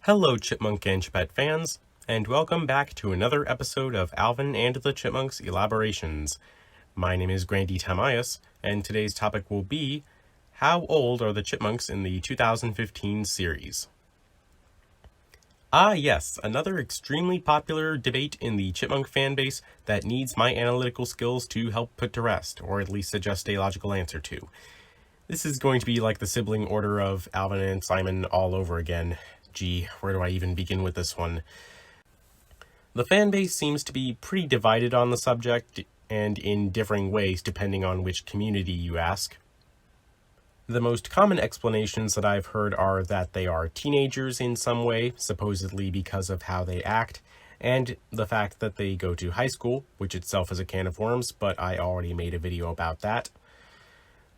Hello Chipmunk and Chipette fans, and welcome back to another episode of Alvin and The Chipmunks Elaborations. My name is Grandy Tamias, and today's topic will be, how old are the chipmunks in the 2015 series? Ah yes, another extremely popular debate in the chipmunk fanbase that needs my analytical skills to help put to rest, or at least suggest a logical answer to. This is going to be like the sibling order of Alvin and Simon all over again. Gee, where do I even begin with this one? The fanbase seems to be pretty divided on the subject, and in differing ways depending on which community you ask. The most common explanations that I've heard are that they are teenagers in some way, supposedly because of how they act, and the fact that they go to high school, which itself is a can of worms, but I already made a video about that.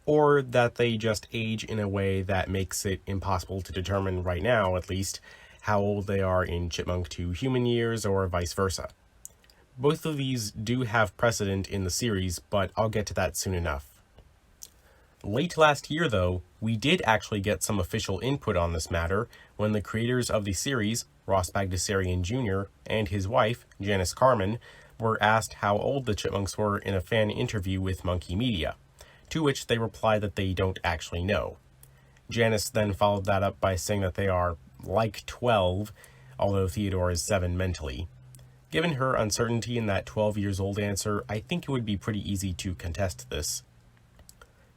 Or that they just age in a way that makes it impossible to determine right now, at least, how old they are in chipmunk to human years or vice versa. Both of these do have precedent in the series, but I'll get to that soon enough. Late last year, though, we did actually get some official input on this matter when the creators of the series, Ross Bagdasarian Jr., and his wife, Janice Carmen, were asked how old the chipmunks were in a fan interview with Monkey Media, to which they replied that they don't actually know. Janice then followed that up by saying that they are like 12, although Theodore is 7 mentally. Given her uncertainty in that 12 years old answer, I think it would be pretty easy to contest this.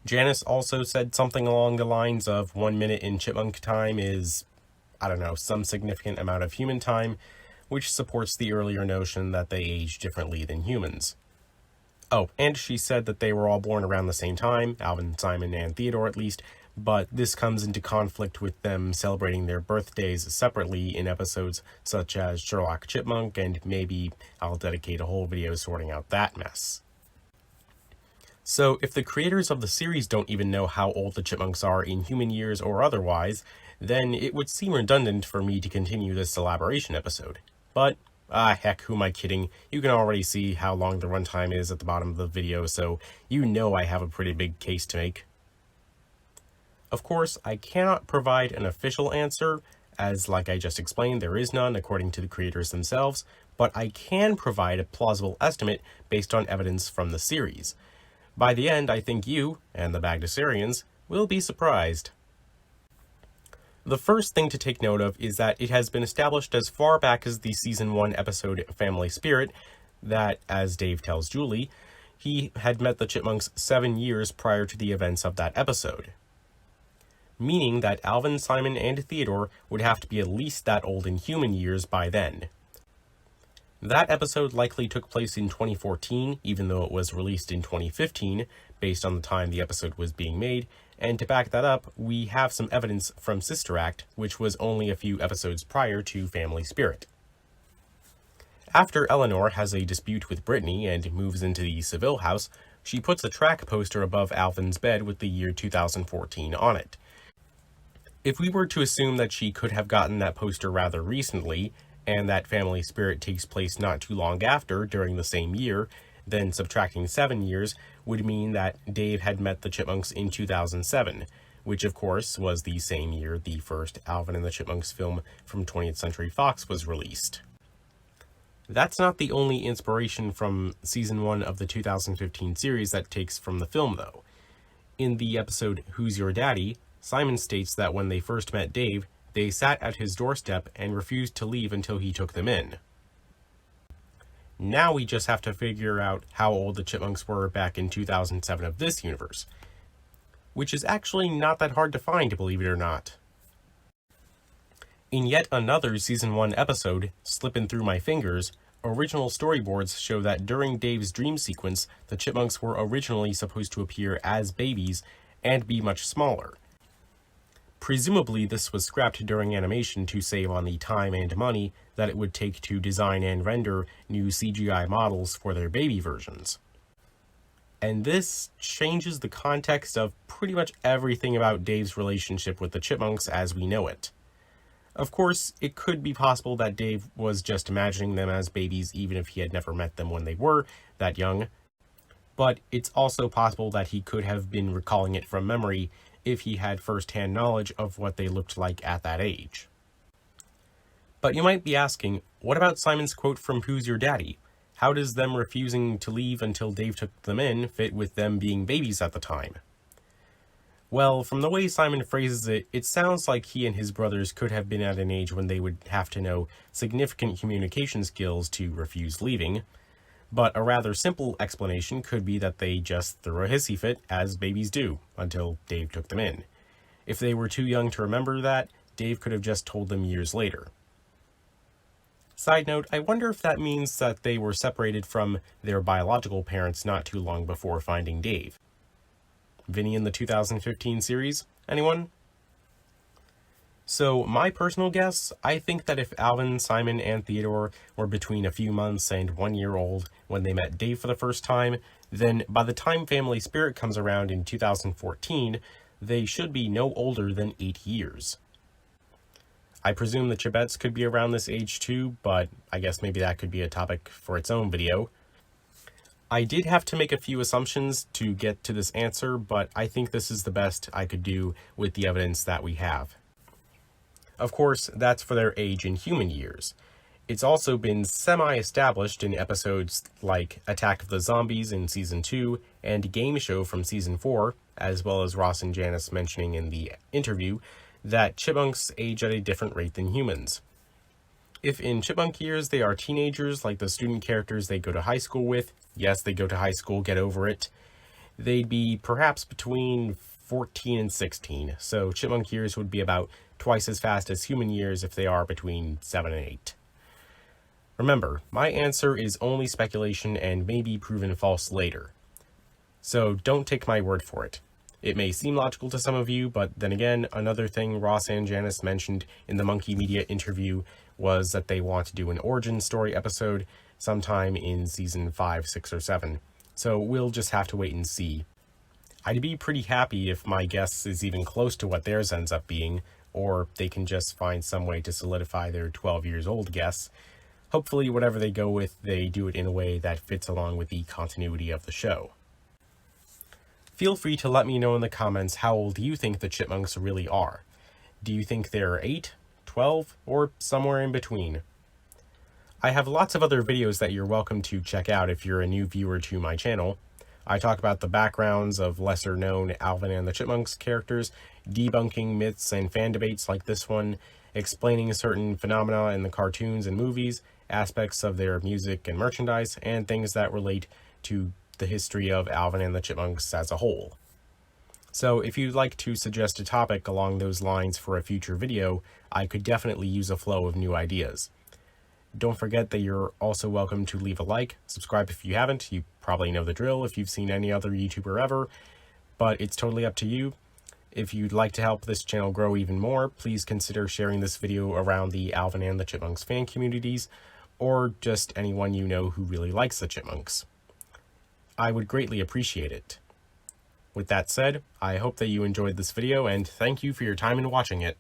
Janice also said something along the lines of 1 minute in chipmunk time is, some significant amount of human time, which supports the earlier notion that they age differently than humans. Oh, and she said that they were all born around the same time, Alvin, Simon, and Theodore at least, but this comes into conflict with them celebrating their birthdays separately in episodes such as Sherlock Chipmunk, and maybe I'll dedicate a whole video sorting out that mess. So if the creators of the series don't even know how old the chipmunks are in human years or otherwise, then it would seem redundant for me to continue this elaboration episode. But heck, who am I kidding? You can already see how long the runtime is at the bottom of the video, so you know I have a pretty big case to make. Of course, I cannot provide an official answer, as like I just explained, there is none according to the creators themselves, but I can provide a plausible estimate based on evidence from the series. By the end, I think you, and the Bagdasarians, will be surprised. The first thing to take note of is that it has been established as far back as the Season 1 episode Family Spirit that, as Dave tells Julie, he had met the chipmunks 7 years prior to the events of that episode. Meaning that Alvin, Simon, and Theodore would have to be at least that old in human years by then. That episode likely took place in 2014, even though it was released in 2015, based on the time the episode was being made, and to back that up, we have some evidence from Sister Act, which was only a few episodes prior to Family Spirit. After Eleanor has a dispute with Brittany and moves into the Seville house, she puts a track poster above Alvin's bed with the year 2014 on it. If we were to assume that she could have gotten that poster rather recently, and that Family Spirit takes place not too long after, during the same year, then subtracting 7 years would mean that Dave had met the Chipmunks in 2007, which of course was the same year the first Alvin and the Chipmunks film from 20th Century Fox was released. That's not the only inspiration from Season 1 of the 2015 series that takes from the film, though. In the episode Who's Your Daddy, Simon states that when they first met Dave, they sat at his doorstep and refused to leave until he took them in. Now we just have to figure out how old the chipmunks were back in 2007 of this universe, which is actually not that hard to find, believe it or not. In yet another Season 1 episode, Slippin' Through My Fingers, original storyboards show that during Dave's dream sequence, the chipmunks were originally supposed to appear as babies and be much smaller. Presumably this was scrapped during animation to save on the time and money that it would take to design and render new CGI models for their baby versions. And this changes the context of pretty much everything about Dave's relationship with the chipmunks as we know it. Of course, it could be possible that Dave was just imagining them as babies even if he had never met them when they were that young, but it's also possible that he could have been recalling it from memory if he had first-hand knowledge of what they looked like at that age. But you might be asking, what about Simon's quote from Who's Your Daddy? How does them refusing to leave until Dave took them in fit with them being babies at the time? Well, from the way Simon phrases it, it sounds like he and his brothers could have been at an age when they would have to know significant communication skills to refuse leaving, but a rather simple explanation could be that they just threw a hissy fit, as babies do, until Dave took them in. If they were too young to remember that, Dave could have just told them years later. Side note, I wonder if that means that they were separated from their biological parents not too long before finding Dave. Vinny in the 2015 series? Anyone? So, my personal guess, I think that if Alvin, Simon, and Theodore were between a few months and 1 year old when they met Dave for the first time, then by the time Family Spirit comes around in 2014, they should be no older than 8 years. I presume the Chibettes could be around this age too, but I guess maybe that could be a topic for its own video. I did have to make a few assumptions to get to this answer, but I think this is the best I could do with the evidence that we have. Of course, that's for their age in human years. It's also been semi-established in episodes like Attack of the Zombies in Season 2 and Game Show from Season 4, as well as Ross and Janice mentioning in the interview, that chipmunks age at a different rate than humans. If in chipmunk years they are teenagers like the student characters they go to high school with, yes, they go to high school, get over it, they'd be perhaps between 14 and 16, so chipmunk years would be about twice as fast as human years if they are between 7 and 8. Remember, my answer is only speculation and may be proven false later, so don't take my word for it. It may seem logical to some of you, but then again, another thing Ross and Janice mentioned in the Monkey Media interview was that they want to do an origin story episode sometime in season 5, 6, or 7. So we'll just have to wait and see. I'd be pretty happy if my guess is even close to what theirs ends up being, or they can just find some way to solidify their 12 years old guess. Hopefully, whatever they go with, they do it in a way that fits along with the continuity of the show. Feel free to let me know in the comments how old you think the chipmunks really are. Do you think they're 8, 12, or somewhere in between? I have lots of other videos that you're welcome to check out if you're a new viewer to my channel. I talk about the backgrounds of lesser-known Alvin and the Chipmunks characters, debunking myths and fan debates like this one, explaining certain phenomena in the cartoons and movies, aspects of their music and merchandise, and things that relate to the history of Alvin and the Chipmunks as a whole. So if you'd like to suggest a topic along those lines for a future video, I could definitely use a flow of new ideas. Don't forget that you're also welcome to leave a like, subscribe if you haven't, you probably know the drill if you've seen any other YouTuber ever, but it's totally up to you. If you'd like to help this channel grow even more, please consider sharing this video around the Alvin and the Chipmunks fan communities, or just anyone you know who really likes the Chipmunks. I would greatly appreciate it. With that said, I hope that you enjoyed this video, and thank you for your time in watching it.